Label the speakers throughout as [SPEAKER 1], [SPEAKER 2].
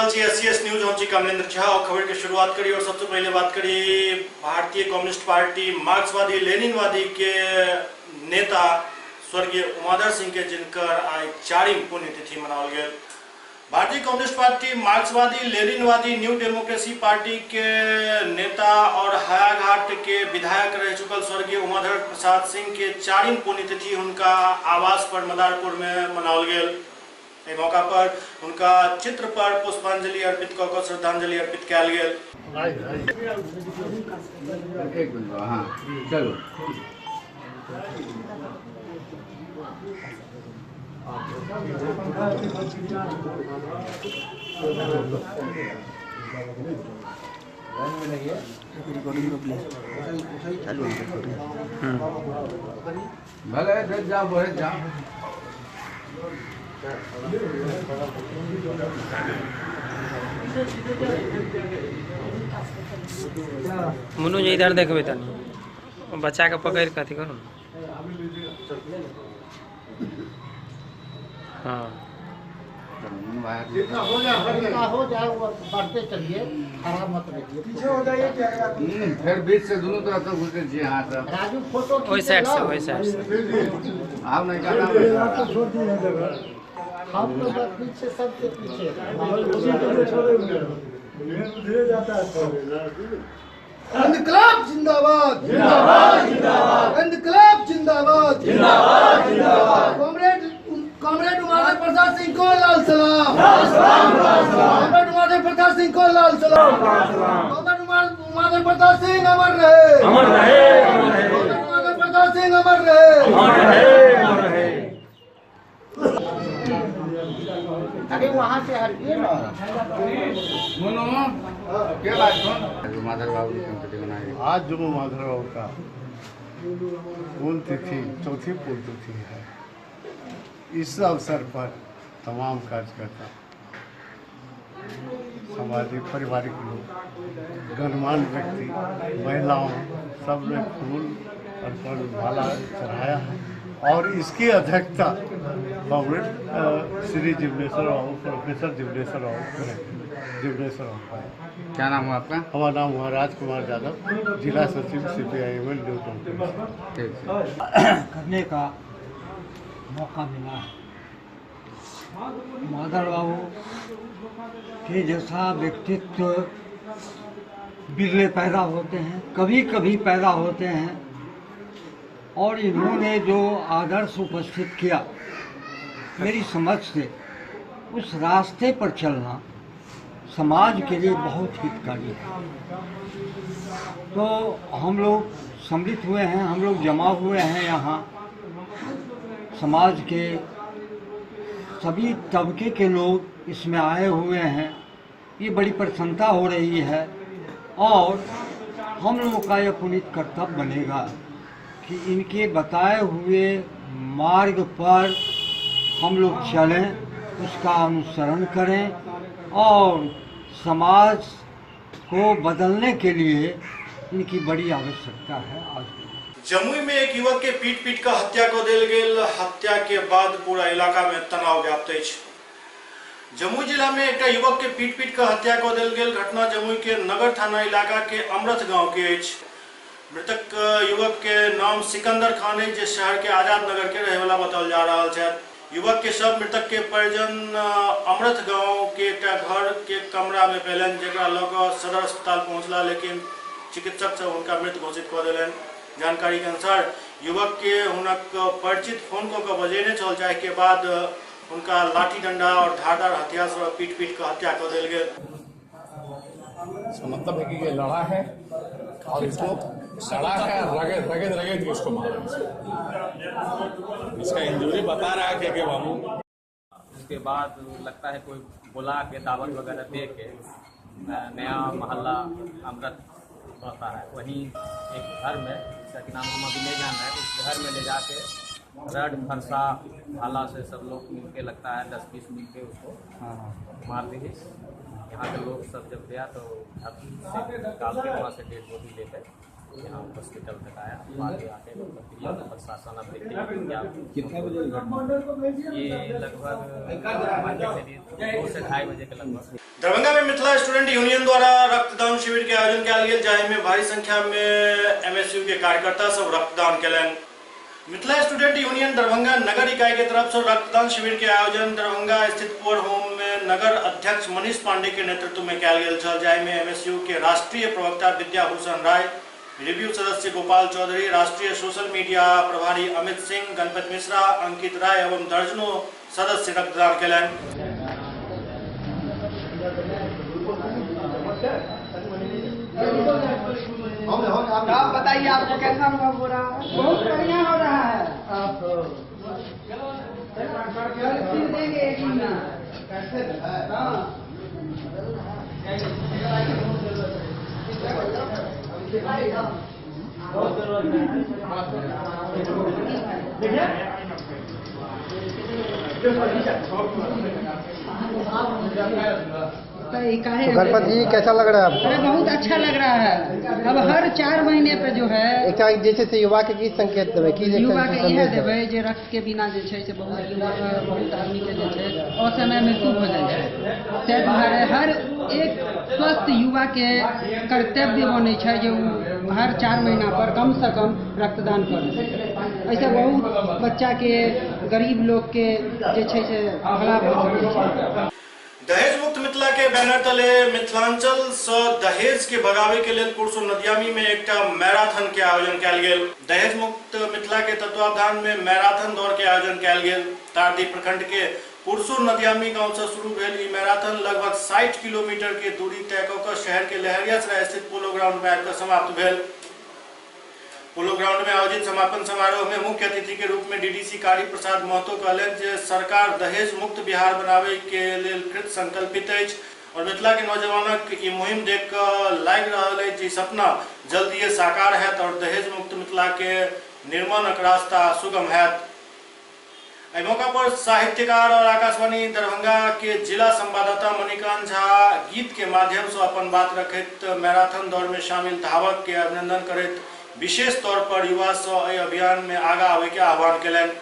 [SPEAKER 1] रहल छी SCS news. हम छी कमलेंद्र झा और खबर के शुरुआत करी और सबसे पहले बात करी भारतीय कम्युनिस्ट पार्टी मार्क्सवादी लेनिनवादी के नेता स्वर्गीय उमाधर सिंह के, जिनकर आज 4वीं पुण्यतिथि मनाओल गया। भारतीय कम्युनिस्ट पार्टी मार्क्सवादी लेनिनवादी न्यू डेमोक्रेसी पार्टी के नेता और हायाघाट के विधायक रह चुकल स्वर्गीय उमाधर प्रसाद सिंह के 4वीं पुण्यतिथि उनका आवास पर मदारपुर में मनाओल गया। इस मौका पर उनका चित्र पर पुष्पांजलि अर्पित कर श्रद्धांजलि अर्पित किया गया।
[SPEAKER 2] मुनु जी इधर देखबे तनी बच्चा के पकड़ के अथी करू। हाँ
[SPEAKER 3] जितना हो जाए वो बढ़ते चलिए, खराब मत रखिए। पीछे हो जाइए
[SPEAKER 4] फिर बीच से दोनों तरफ तो घुसे जी। हाँ सर
[SPEAKER 3] राजू फोटो
[SPEAKER 2] वही साइड से
[SPEAKER 4] आप नहीं करना
[SPEAKER 3] हम लोग पीछे सबके पीछे इनकलाब जिंदाबाद जिंदाबाद जिंदाबाद, इनकलाब जिंदाबाद जिंदाबाद जिंदाबाद। कॉमरेड उमाधर प्रसाद सिंह को लाल सलाम, कॉमरेड उमाधर प्रसाद सिंह को लाल सलाम, कॉमरेड उमाधर प्रसाद सिंह अमर रहे, कॉमरेड उमाधर प्रसाद सिंह अमर रहे। अरे वहाँ से हटिए ना।
[SPEAKER 4] क्या बात सुन उमाधर बाबू की पुण्यतिथि मनाई।
[SPEAKER 5] आज जो उमाधर बाबू का पुण्यतिथि 4वीं पुण्यतिथि है, इस अवसर पर तमाम कार्यकर्ता, सामाजिक पारिवारिक लोग, गणमान्य व्यक्ति, महिलाओं, सब ने फूल अर्पण माला चढ़ाया है और इसकी अध्यक्षता कॉमरेड श्री जिग्नेश्वर बाबू, प्रोफेसर जिग्नेश्वर बाबू का है।
[SPEAKER 4] क्या नाम हुआ आपका?
[SPEAKER 5] हमारा नाम हुआ राजकुमार यादव, जिला सचिव CPIML न्यू
[SPEAKER 6] करने का मौका मिला है। उमाधर बाबू के जैसा व्यक्तित्व बिरले पैदा होते हैं, कभी कभी पैदा होते हैं, और इन्होंने जो आदर्श उपस्थित किया, मेरी समझ से उस रास्ते पर चलना समाज के लिए बहुत हितकारी है। तो हम लोग सम्मिलित हुए हैं, हम लोग जमा हुए हैं यहाँ, समाज के सभी तबके के लोग इसमें आए हुए हैं। ये बड़ी प्रसन्नता हो रही है और हम लोगों का यह पुनीत कर्तव्य बनेगा कि इनके बताए हुए मार्ग पर हम लोग चलें, उसका अनुसरण करें और समाज को बदलने के लिए इनकी बड़ी आवश्यकता है। आज
[SPEAKER 1] जमुई में एक युवक के पीट का हत्या को दिल गेल। हत्या के बाद पूरा इलाका में तनाव व्याप्त है। जमुई जिला में एक युवक के पीट का हत्या को दिल गेल। घटना जमुई के नगर थाना इलाका के अमृत गांव के अछि। मृतक युवक के नाम सिकंदर खान है, जे शहर के आजाद नगर के रहे वाला बताओल जा रहा है। युवक के शव मृतक के परिजन अमृत गांव के एक घर के कमरा में पेलन, जरा लग सदर अस्पताल पहुंचला, लेकिन चिकित्सक से उनका मृत घोषित कर दिलन। जानकारी के अनुसार युवक के हुनक परिचित फोन को बजेने चल जाए के बाद उनका लाठी डंडा और धारदार हथियार से पीट का हत्या कर दिल गया।
[SPEAKER 7] मतलब है कि ये लड़ा है और इसको लड़ा है, रगड़ के उसको मारा। इसका इंजरी बता रहा है कि बाबू।
[SPEAKER 8] उसके बाद लगता है कोई बुला के दावत वगैरह दे के नया मोहल्ला अमृत होता है, वहीं एक घर में, जिसका नाम हम अभी नहीं जान रहे हैं, उस घर में ले जाके रड फरसा भाला से सब लोग मिलके, लगता है 10-20 मिलके उसको मार दिए। यहाँ के लोग सब जब गया तो घर से निकाल के वहाँ से डेड बॉडी लेकर यहाँ हॉस्पिटल तक आया। आगे आके प्रक्रिया में प्रशासन अब देखिए कितने बजे ये लगभग 2 से 2:30 बजे के लगभग।
[SPEAKER 1] दरभंगा में मिथिला स्टूडेंट यूनियन द्वारा रक्तदान शिविर के आयोजन किया गेल, जाहि में भारी संख्या में एमएसयू के कार्यकर्ता सब रक्तदान कयलनि। मिथिला स्टूडेंट यूनियन दरभंगा नगर इकाई के तरफ से रक्तदान शिविर के आयोजन दरभंगा स्थित पुअर होम में नगर अध्यक्ष मनीष पांडे के नेतृत्व में किया गेल छल, जाहि में एमएसयू के राष्ट्रीय प्रवक्ता विद्याभूषण राय, रिव्यू सदस्य गोपाल चौधरी, राष्ट्रीय सोशल मीडिया प्रभारी अमित सिंह, गणपति मिश्रा, अंकित राय एवं दर्जनों सदस्य रक्तदान कयलनि।
[SPEAKER 3] आप बताइए, आपको कैसा अनुभव हो रहा है? बहुत बढ़िया हो रहा है। आप देंगे एक महीना कैसे?
[SPEAKER 9] गणपति जी कैसा लग रहा है आपको?
[SPEAKER 10] अरे बहुत अच्छा लग रहा है। अब हर 4 महीने पे जो है
[SPEAKER 9] एकटा जैसे से युवा के की संकेत देबै की
[SPEAKER 10] युवा के यह देबै जे रक्त के बिना जे छै से बहुत युवा बहुत आदमी के जे छै असमय मृत्यु हो जाइ छै। ताहि दुआरे हर एक स्वस्थ युवा के कर्तव्य बनै छै जे ओ हर 4 महीना पर कम से कम रक्तदान करे। ऐसे बहुत बच्चा के गरीब लोग के जे छै से भला भऽ सकै छै।
[SPEAKER 1] दहेज मुक्त मिथिला के बैनर तले मिथिलांचल से दहेज के भगावे के लिए पुरसुर नदियामी में एक मैराथन के आयोजन किया गेल। दहेज मुक्त मिथिला के तत्वावधान में मैराथन दौड़ के आयोजन किया गेल। तारदी प्रखंड के पुरसुर नदियामी गांव से शुरू भेल ई मैराथन लगभग 60 किलोमीटर के दूरी तय कऽ शहर के लहरियासराय स्थित पोलो ग्राउंड में आकर समाप्त भेल। पोलो ग्राउंड में आयोजित समापन समारोह में मुख्य अतिथि के रूप में डीडीसी कारी प्रसाद महतो कहलनि जे सरकार दहेज मुक्त बिहार बनावे के लेल कृत संकल्पित अछि और मिथिला के नौजवानक ई मुहिम देख कऽ लागि रहल अछि जे सपना जल्दीए साकार हैत और दहेज मुक्त मिथिला के निर्माणक रास्ता सुगम हैत। एहि मौका पर साहित्यकार और आकाशवाणी दरभंगा के जिला संवाददाता मणिकांत झा गीत के माध्यम से अपन बात रखैत मैराथन दौड़ में शामिल धावक के अभिनंदन करैत विशेष तौर पर युवा से एहि अभियान में आगा आवे के आह्वान कयलनि।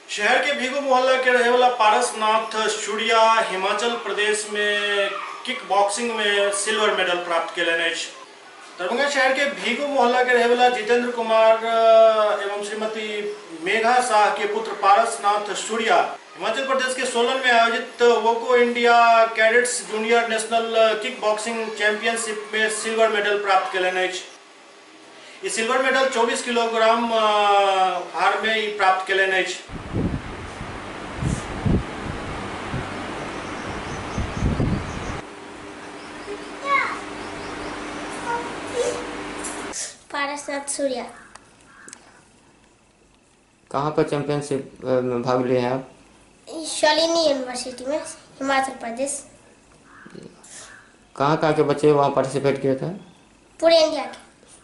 [SPEAKER 1] शहर के भीगू मोहल्ला के रहे वाला पारसनाथ शुरिया हिमाचल प्रदेश में किक बॉक्सिंग में सिल्वर मेडल प्राप्त कयलनि अछि। दरभंगा शहर के भीगू मोहल्ला के रहे वाला जितेंद्र कुमार एवं श्रीमती मेघा शाह के पुत्र पारसनाथ शुरिया हिमाचल प्रदेश के सोलन में आयोजित वोको India cadets junior national kickboxing championship में सिल्वर मेडल प्राप्त कयलनि अछि। ई सिल्वर मेडल 24 किलोग्राम भार में ई प्राप्त कयलनि अछि।
[SPEAKER 11] पारसनाथ सूर्या।
[SPEAKER 12] कहाँ पर चैंपियनशिप में भाग लिए हैं आप?
[SPEAKER 11] शालिनी यूनिवर्सिटी में, हिमाचल प्रदेश।
[SPEAKER 12] कहाँ के बच्चे वहाँ पार्टिसिपेट किए थे?
[SPEAKER 11] पूरे इंडिया के।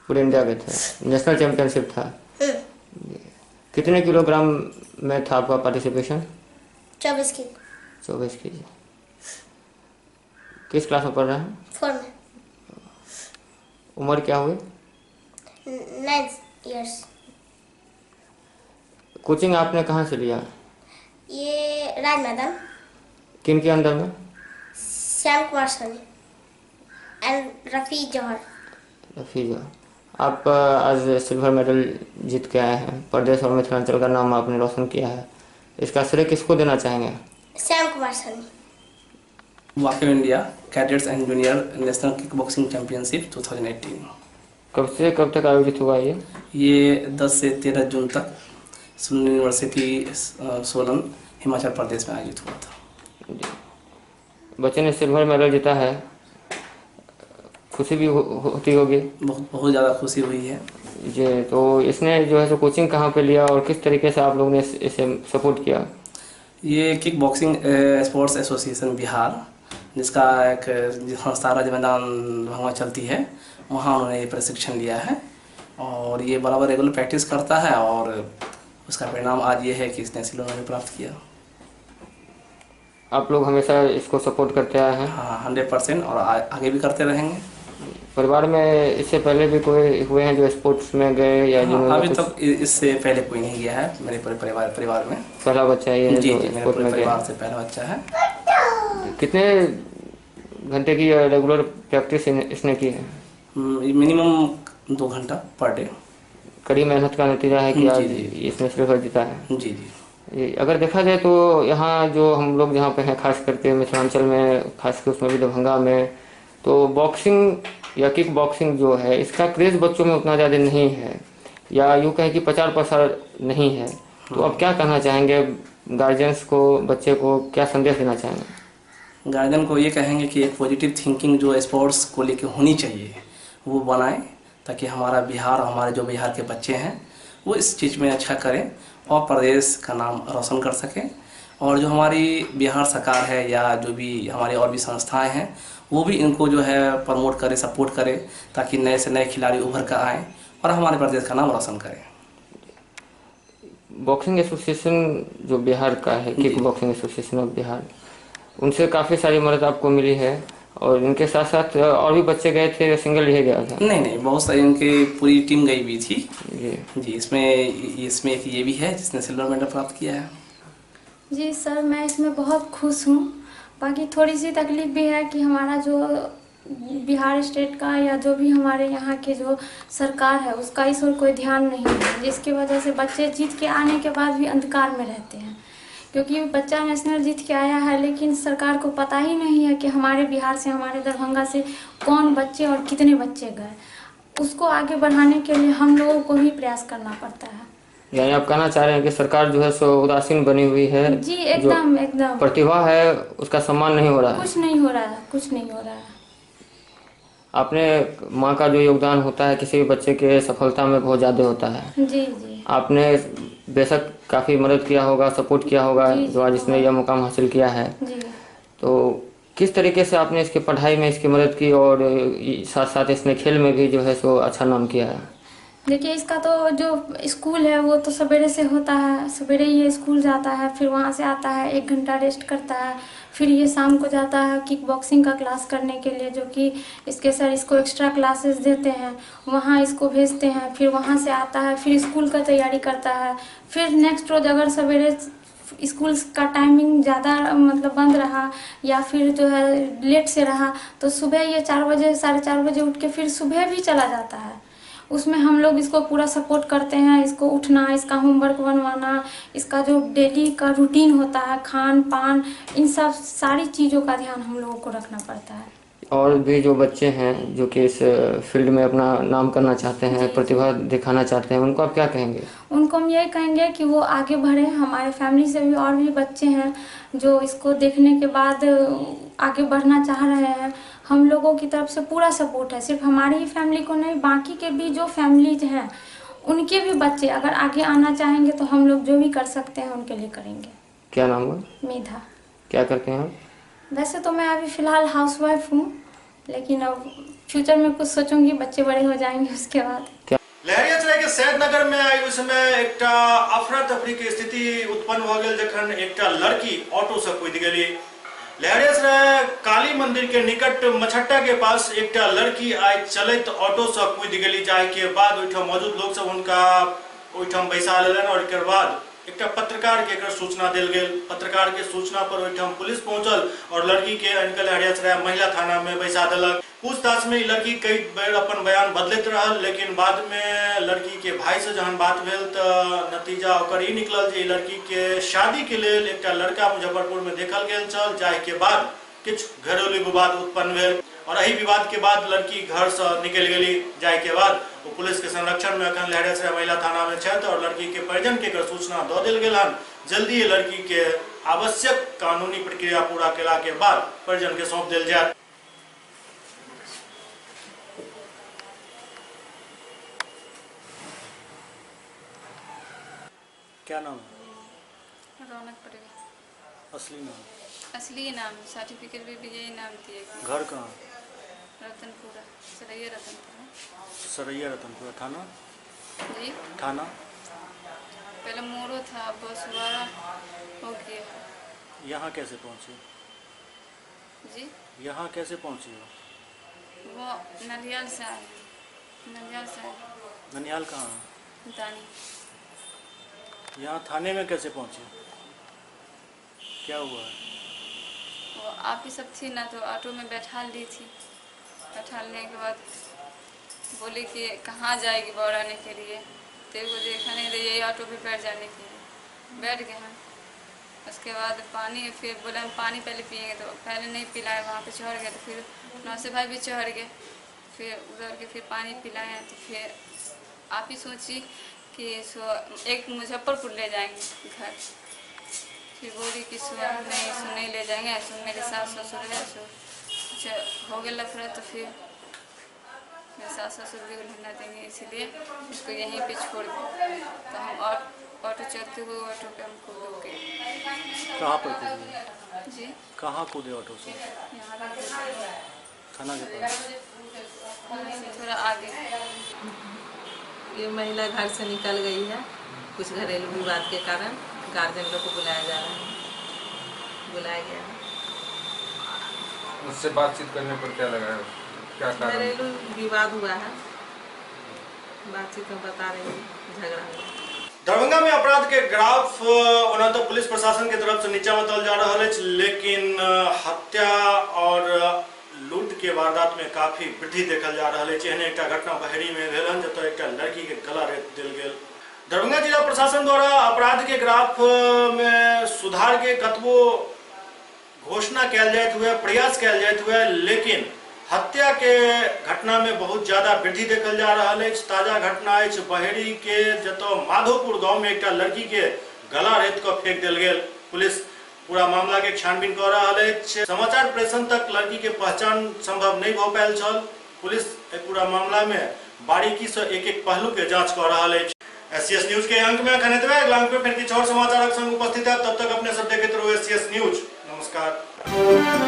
[SPEAKER 12] पूरे इंडिया के थे। नेशनल चैंपियनशिप था। कितने किलोग्राम में था आपका पार्टिसिपेशन?
[SPEAKER 11] 24 के।
[SPEAKER 12] 24 के। किस क्लास में पढ़ रहे हैं?
[SPEAKER 11] 4 में।
[SPEAKER 12] उम्र क्या हुई?
[SPEAKER 11] 9 इयर्स।
[SPEAKER 12] कोचिंग आपने कहाँ से लिया?
[SPEAKER 11] ये राज मैदान।
[SPEAKER 12] किन के अंदर में?
[SPEAKER 11] श्याम कुमार सोनी एंड रफी जौहर।
[SPEAKER 12] रफी जौहर। आप आज सिल्वर मेडल जीत के आए हैं। प्रदेश और मिथिलांचल का नाम आपने रोशन किया है। इसका श्रेय किसको देना चाहेंगे?
[SPEAKER 11] श्याम कुमार सोनी।
[SPEAKER 13] वोको India cadets and junior national kickboxing championship 2018।
[SPEAKER 12] कब से कब तक आयोजित हुआ
[SPEAKER 13] ये 10 से 13 जून तक सोलन यूनिवर्सिटी सोलन हिमाचल प्रदेश में आयोजित हुआ था।
[SPEAKER 12] बच्चे ने सिल्वर मेडल जीता है, खुशी भी होती होगी?
[SPEAKER 13] बहुत ज़्यादा खुशी हुई है
[SPEAKER 12] जी। तो इसने जो है सो कोचिंग कहाँ पे लिया और किस तरीके से आप लोगों ने इसे सपोर्ट किया?
[SPEAKER 13] ये kick boxing sports association Bihar, जिसका एक संस्था राज मैदान वहाँ चलती है, वहाँ उन्होंने ये प्रशिक्षण लिया है और ये बराबर रेगुलर प्रैक्टिस करता है और उसका परिणाम आज ये है कि इसने सिल्वर मेडल प्राप्त किया।
[SPEAKER 12] आप लोग हमेशा इसको सपोर्ट करते आए हैं?
[SPEAKER 13] हाँ, 100% और आगे भी करते रहेंगे।
[SPEAKER 12] परिवार में इससे पहले भी कोई हुए हैं जो स्पोर्ट्स में गए या जो
[SPEAKER 13] अभी तक इससे पहले कोई नहीं गया है मेरे परिवार में।
[SPEAKER 12] पहला बच्चा ये है
[SPEAKER 13] जी
[SPEAKER 12] जो
[SPEAKER 13] जी, मेरे
[SPEAKER 12] स्पोर्ट में गया?
[SPEAKER 13] परिवार से पहला बच्चा है।
[SPEAKER 12] कितने घंटे की रेगुलर प्रैक्टिस इसने की है?
[SPEAKER 13] मिनिमम 2 घंटा पर डे।
[SPEAKER 12] कड़ी मेहनत का नतीजा है कि
[SPEAKER 13] जी,
[SPEAKER 12] आज
[SPEAKER 13] जी।
[SPEAKER 12] इसने सिल्वर जीता है।
[SPEAKER 13] जी जी।
[SPEAKER 12] अगर देखा जाए तो यहाँ जो हम लोग जहाँ पे हैं, खास करके मिथिलांचल में, खास कर उसमें भी दरभंगा में, तो बॉक्सिंग या किक बॉक्सिंग जो है इसका क्रेज़ बच्चों में उतना ज़्यादा नहीं है, या यूँ कहें कि प्रचार प्रसार नहीं है। तो अब क्या कहना चाहेंगे गार्जियंस को, बच्चे को क्या संदेश देना चाहेंगे?
[SPEAKER 13] गार्जियन को ये कहेंगे कि एक पॉजिटिव थिंकिंग जो स्पोर्ट्स को लेकर होनी चाहिए वो बनाएं, ताकि हमारा बिहार, हमारे जो बिहार के बच्चे हैं वो इस चीज़ में अच्छा करें और प्रदेश का नाम रोशन कर सकें। और जो हमारी बिहार सरकार है या जो भी हमारी और भी संस्थाएं हैं वो भी इनको जो है प्रमोट करे, सपोर्ट करे, ताकि नए से नए खिलाड़ी उभर कर आएँ और हमारे प्रदेश का नाम रोशन करें।
[SPEAKER 12] बॉक्सिंग एसोसिएशन जो बिहार का है, kick boxing association of Bihar, उनसे काफ़ी सारी मदद आपको मिली है, और इनके साथ साथ और भी बच्चे गए थे, सिंगल ही गया था?
[SPEAKER 13] नहीं, बहुत सारी इनकी पूरी टीम गई हुई थी
[SPEAKER 12] जी।
[SPEAKER 13] इसमें एक ये भी है जिसने सिल्वर मेडल प्राप्त किया है।
[SPEAKER 14] जी सर, मैं इसमें बहुत खुश हूँ। बाकी थोड़ी सी तकलीफ भी है कि हमारा जो बिहार स्टेट का या जो भी हमारे यहाँ के जो सरकार है उसका इस ओर कोई ध्यान नहीं है, जिसकी वजह से बच्चे जीत के आने के बाद भी अंधकार में रहते हैं। क्योंकि बच्चा नेशनल जीत के आया है, लेकिन सरकार को पता ही नहीं है कि हमारे बिहार से, हमारे दरभंगा से कौन बच्चे और कितने बच्चे गए। उसको आगे बढ़ाने के लिए हम लोगों को ही प्रयास करना पड़ता है।
[SPEAKER 12] यानी आप कहना चाह रहे हैं कि सरकार जो है सो उदासीन बनी हुई है?
[SPEAKER 14] जी एकदम एकदम।
[SPEAKER 12] प्रतिभा है उसका सम्मान नहीं हो रहा है?
[SPEAKER 14] कुछ नहीं हो रहा है, कुछ नहीं हो रहा है।
[SPEAKER 12] आपने माँ का जो योगदान होता है किसी भी बच्चे के सफलता में बहुत ज़्यादा होता है।
[SPEAKER 14] जी जी।
[SPEAKER 12] आपने बेशक काफ़ी मदद किया होगा, सपोर्ट किया होगा जो आज इसने यह मुकाम हासिल किया है।
[SPEAKER 14] जी।
[SPEAKER 12] तो किस तरीके से आपने इसकी पढ़ाई में इसकी मदद की, और साथ साथ इसने खेल में भी जो है सो अच्छा नाम किया है?
[SPEAKER 14] देखिए, इसका तो जो स्कूल है वो तो सवेरे से होता है, सवेरे ये स्कूल जाता है, फिर वहाँ से आता है 1 घंटा रेस्ट करता है, फिर ये शाम को जाता है किक बॉक्सिंग का क्लास करने के लिए, जो कि इसके सर इसको एक्स्ट्रा क्लासेस देते हैं, वहाँ इसको भेजते हैं। फिर वहाँ से आता है, फिर स्कूल का तैयारी करता है। फिर नेक्स्ट रोज अगर सवेरे स्कूल का टाइमिंग ज़्यादा मतलब बंद रहा या फिर जो है लेट से रहा, तो सुबह ये 4 बजे 4:30 बजे उठ के फिर सुबह भी चला जाता है। उसमें हम लोग इसको पूरा सपोर्ट करते हैं, इसको उठना, इसका होमवर्क बनवाना, इसका जो डेली का रूटीन होता है, खान पान, इन सब सारी चीज़ों का ध्यान हम लोगों को रखना पड़ता है।
[SPEAKER 12] और भी जो बच्चे हैं जो कि इस फील्ड में अपना नाम करना चाहते हैं, प्रतिभा दिखाना चाहते हैं, उनको आप क्या कहेंगे?
[SPEAKER 14] उनको हम यही कहेंगे कि वो आगे बढ़े। हमारे फैमिली से भी और भी बच्चे हैं जो इसको देखने के बाद आगे बढ़ना चाह रहे हैं। हम लोगों की तरफ से पूरा सपोर्ट है, सिर्फ हमारी ही फैमिली को नहीं, बाकी के भी जो फैमिलीज हैं उनके भी बच्चे अगर आगे आना चाहेंगे तो हम लोग जो भी कर सकते हैं उनके लिए करेंगे।
[SPEAKER 12] क्या नाम है?
[SPEAKER 14] मेधा।
[SPEAKER 12] क्या करते हैं आप?
[SPEAKER 14] वैसे तो मैं अभी फ़िलहाल हाउसवाइफ हूँ, लेकिन अब फ्यूचर में कुछ सोचूंगी, बच्चे बड़े हो जाएंगे उसके बाद।
[SPEAKER 1] लहरियासराय के सैदनगर में आई उस समय एक अफरा तफरी की स्थिति उत्पन्न हो गई जखन एक लड़की ऑटो से कूद गई। लहरियासराय काली मंदिर के निकट मछट्टा के पास एक लड़की आई चलित ऑटो से कूद गई, जाए के बाद ओहिठाम मौजूद लोग सब उनका ओहिठाम बैसा लेलन और एक बाद एक पत्रकार के सूचना दिल गई। पत्रकार के सूचना पर ओहिठाम पुलिस पहुंचल और लड़की के अनक लहरियासराय महिला थाना में बैसा दिलक। पूछताछ में लड़की कई बेर अपन बयान बदलत रहल, लेकिन बाद में लड़की के भाई से जहन बात भेल तो नतीजा ओकर ई निकलल जे लड़की के शादी के लेल एक लड़का मुजफ्फरपुर में देखल गेल छल, जाय के बाद किछ घरेलू विवाद उत्पन्न भेल और एही विवाद के बाद लड़की घर से निकल गई। जाय के बाद वो पुलिस के संरक्षण में अखन लहरियासराय महिला थाना में छथि और लड़की के परिजन के सूचना दऽ देल गेल हन। जल्दी ये लड़की के आवश्यक कानूनी प्रक्रिया पूरा केला के बाद परिजन के सौंप देल जायत। क्या नाम है?
[SPEAKER 15] रौनक पटेल।
[SPEAKER 1] असली नाम?
[SPEAKER 15] असली नाम, सर्टिफिकेट भी यही नाम थी।
[SPEAKER 1] घर कहाँ?
[SPEAKER 15] रतनपुरा, सरैया रतनपुरा।
[SPEAKER 1] सरैया रतनपुरा। थाना?
[SPEAKER 15] जी
[SPEAKER 1] थाना
[SPEAKER 15] पहले मोरो था, बस वाला हो गया।
[SPEAKER 1] यहाँ कैसे पहुँची?
[SPEAKER 15] जी
[SPEAKER 1] यहाँ कैसे पहुँची हो?
[SPEAKER 15] वो नलियाल से आए, नलियाल से आए।
[SPEAKER 1] ननिहाल कहाँ है?
[SPEAKER 15] दानी।
[SPEAKER 1] यहाँ थाने में कैसे पहुँचे? क्या हुआ है?
[SPEAKER 15] वो आप ही सब थी ना, तो ऑटो में बैठा ली थी। बैठाने के बाद बोली कि कहाँ जाएगी बौराने के लिए, तेरे को देखा नहीं रही, यही ऑटो पे बैठ जाने के लिए। बैठ गए हम। उसके बाद पानी, फिर बोले हम पानी पहले पिएंगे, तो पहले नहीं पिलाए, वहाँ पे चढ़ गए। तो फिर नौसे भाई भी चढ़ गए, फिर उधर के फिर पानी पिलाए। तो फिर आप ही सोची कि एक मुजफ्फरपुर ले जाएंगे घर। फिर बोली कि नहीं ले जाएंगे, सो मेरे सास ससुर है, सो हो गया लफड़ा। तो फिर मेरे सास ससुर भी उन्हें देंगे, इसीलिए उसको यहीं पे छोड़ दिया। तो हम ऑटो चलते हुए ऑटो पे हम कूद गए।
[SPEAKER 1] कहाँ पर कूदे?
[SPEAKER 15] जी
[SPEAKER 1] कहाँ कूदे ऑटो से?
[SPEAKER 15] यहाँ पे
[SPEAKER 1] थाना के पास।
[SPEAKER 15] थोड़ा आगे।
[SPEAKER 16] ये महिला घर से निकल गई है, कुछ घरेलू विवाद के कारण गार्जियन लोग को बुलाया जा रहा है, बुलाया गया है।
[SPEAKER 4] उससे बातचीत करने पर क्या लगा है, क्या कारण?
[SPEAKER 16] घरेलू विवाद हुआ है, बातचीत में बता रही है, झगड़ा हुआ।
[SPEAKER 1] दरभंगा में अपराध के ग्राफ ओना तो पुलिस प्रशासन के तरफ से नीचा उतरल जा रहा है, लेकिन हत्या और लूट के वारदात में काफी वृद्धि देखल जा रहा है। एहने एक घटना बहेरी में भेल हन, जतय एक लड़की के गला रेत देल गेल। दरभंगा जिला प्रशासन द्वारा अपराध के ग्राफ में सुधार के कतबो घोषणा कयल जाइत हुए, प्रयास कयल जाइत हुए, लेकिन हत्या के घटना में बहुत ज्यादा वृद्धि देखल जा रहा है। ताजा घटना है बहेरी के, जतय माधोपुर गांव में एक लड़की के गला रेत को फेंक दिल गेल। पुलिस पूरा मामला के छानबीन कर रहा है। समाचार प्रेषण तक लड़की के पहचान संभव नहीं भ पायल छल। पुलिस पूरा मामला में बारीकी से एक एक पहलू के जांच कर रहा है। एससीएस न्यूज के अंक में अखन एतबे, अगला अंक में फिर किछु और समाचारक संग उपस्थित है। तब तक अपने सब देखते रहो एससीएस न्यूज। नमस्कार।